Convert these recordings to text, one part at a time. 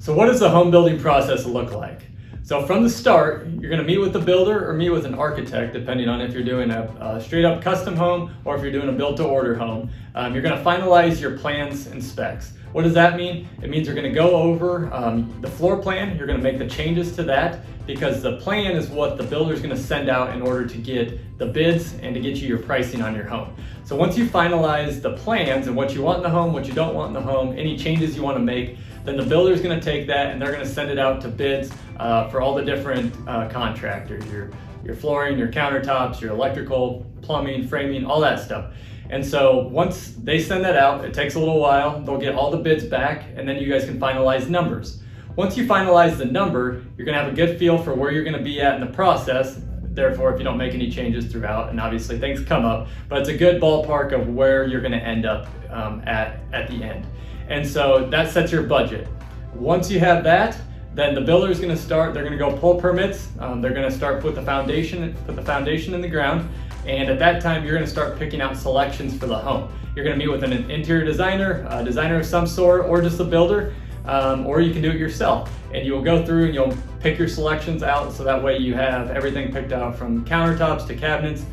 So what does the home building process look like? So from the start, you're going to meet with the builder or meet with an architect, depending on if you're doing a straight up custom home or if you're doing a build to order home. You're going to finalize your plans and specs. What does that mean? It means you're going to go over the floor plan. You're going to make the changes to that because the plan is what the builder is going to send out in order to get the bids and to get you your pricing on your home. So once you finalize the plans and what you want in the home, what you don't want in the home, any changes you want to make, then the builder is going to take that and they're going to send it out to bids for all the different contractors, your flooring, your countertops, your electrical, plumbing, framing, all that stuff. And so once they send that out, it takes a little while, they'll get all the bids back, and then you guys can finalize numbers. Once you finalize the number, you're going to have a good feel for where you're going to be at in the process. Therefore, if you don't make any changes throughout, and obviously things come up, but it's a good ballpark of where you're going to end up at the end. And so that sets your budget. Once you have that, then the builder is going to start. They're going to go pull permits. They're going to start put the foundation in the ground. And at that time, you're going to start picking out selections for the home. You're going to meet with an interior designer, a designer of some sort, or just a builder, or you can do it yourself. And you'll go through and you'll pick your selections out, so that way you have everything picked out from countertops to cabinets.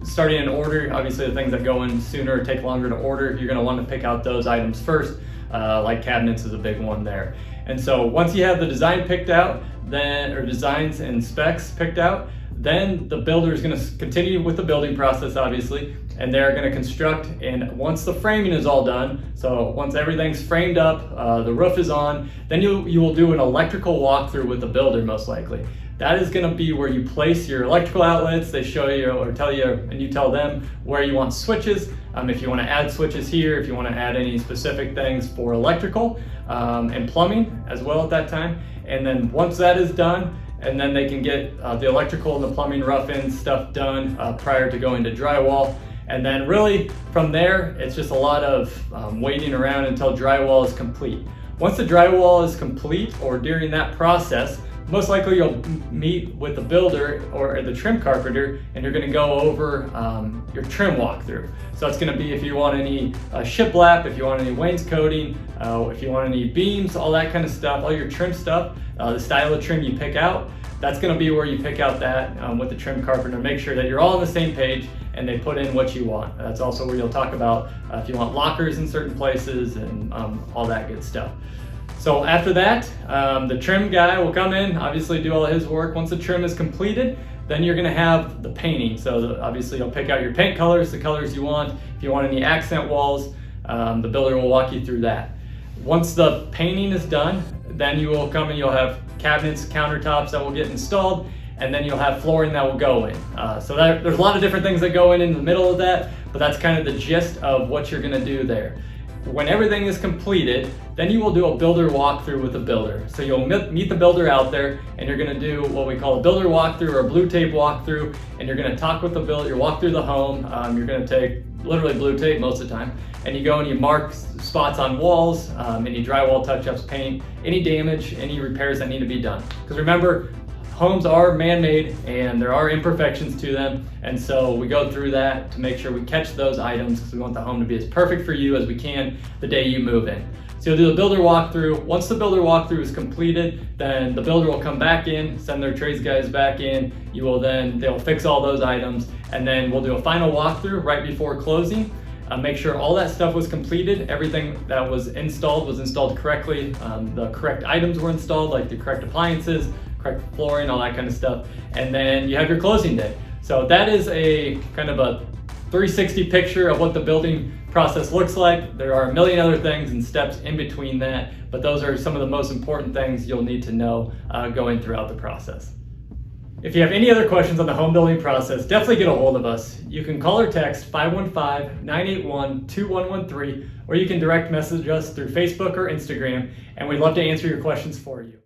Starting in order, obviously the things that go in sooner or take longer to order, you're going to want to pick out those items first, like cabinets is a big one there. And so once you have the design picked out, or designs and specs picked out, then the builder is going to continue with the building process, obviously, and they're going to construct. And once the framing is all done, so once everything's framed up, the roof is on, then you will do an electrical walkthrough with the builder, most likely. That is going to be where you place your electrical outlets. They show you or tell you, and you tell them where you want switches. If you want to add switches here, if you want to add any specific things for electrical and plumbing as well at that time. And then once that is done, and then they can get the electrical and the plumbing rough-in stuff done prior to going to drywall. And then really from there, it's just a lot of waiting around until drywall is complete. Once the drywall is complete, or during that process, most likely you'll meet with the builder or the trim carpenter, and you're going to go over your trim walkthrough. So it's going to be if you want any shiplap, if you want any wainscoting, if you want any beams, all that kind of stuff, all your trim stuff, the style of trim you pick out, that's going to be where you pick out that with the trim carpenter. Make sure that you're all on the same page and they put in what you want. That's also where you'll talk about if you want lockers in certain places and all that good stuff. So after that, the trim guy will come in, obviously do all his work. Once the trim is completed, then you're gonna have the painting. So obviously you'll pick out your paint colors, the colors you want. If you want any accent walls, the builder will walk you through that. Once the painting is done, then you will come and you'll have cabinets, countertops that will get installed, and then you'll have flooring that will go in. So there's a lot of different things that go in the middle of that, but that's kind of the gist of what you're gonna do there. When everything is completed, then you will do a builder walkthrough with the builder. So you'll meet the builder out there, and you're going to do what we call a builder walkthrough or a blue tape walkthrough, and you're going to talk with the builder. You walk through the home. You're going to take literally blue tape most of the time, and you go and you mark spots on walls, any drywall touch-ups, paint, any damage, any repairs that need to be done. Because remember, homes are man-made and there are imperfections to them, and so we go through that to make sure we catch those items because we want the home to be as perfect for you as we can the day you move in. So you'll do the builder walkthrough. Once the builder walkthrough is completed, then the builder will come back in, send their trades guys back in. They'll fix all those items, and then we'll do a final walkthrough right before closing. Make sure all that stuff was completed, everything that was installed correctly, the correct items were installed, like the correct appliances, correct flooring, all that kind of stuff, and then you have your closing day. So that is a kind of a 360 picture of what the building process looks like. There are a million other things and steps in between that, but those are some of the most important things you'll need to know going throughout the process. If you have any other questions on the home building process, definitely get a hold of us. You can call or text 515-981-2113, or you can direct message us through Facebook or Instagram, and we'd love to answer your questions for you.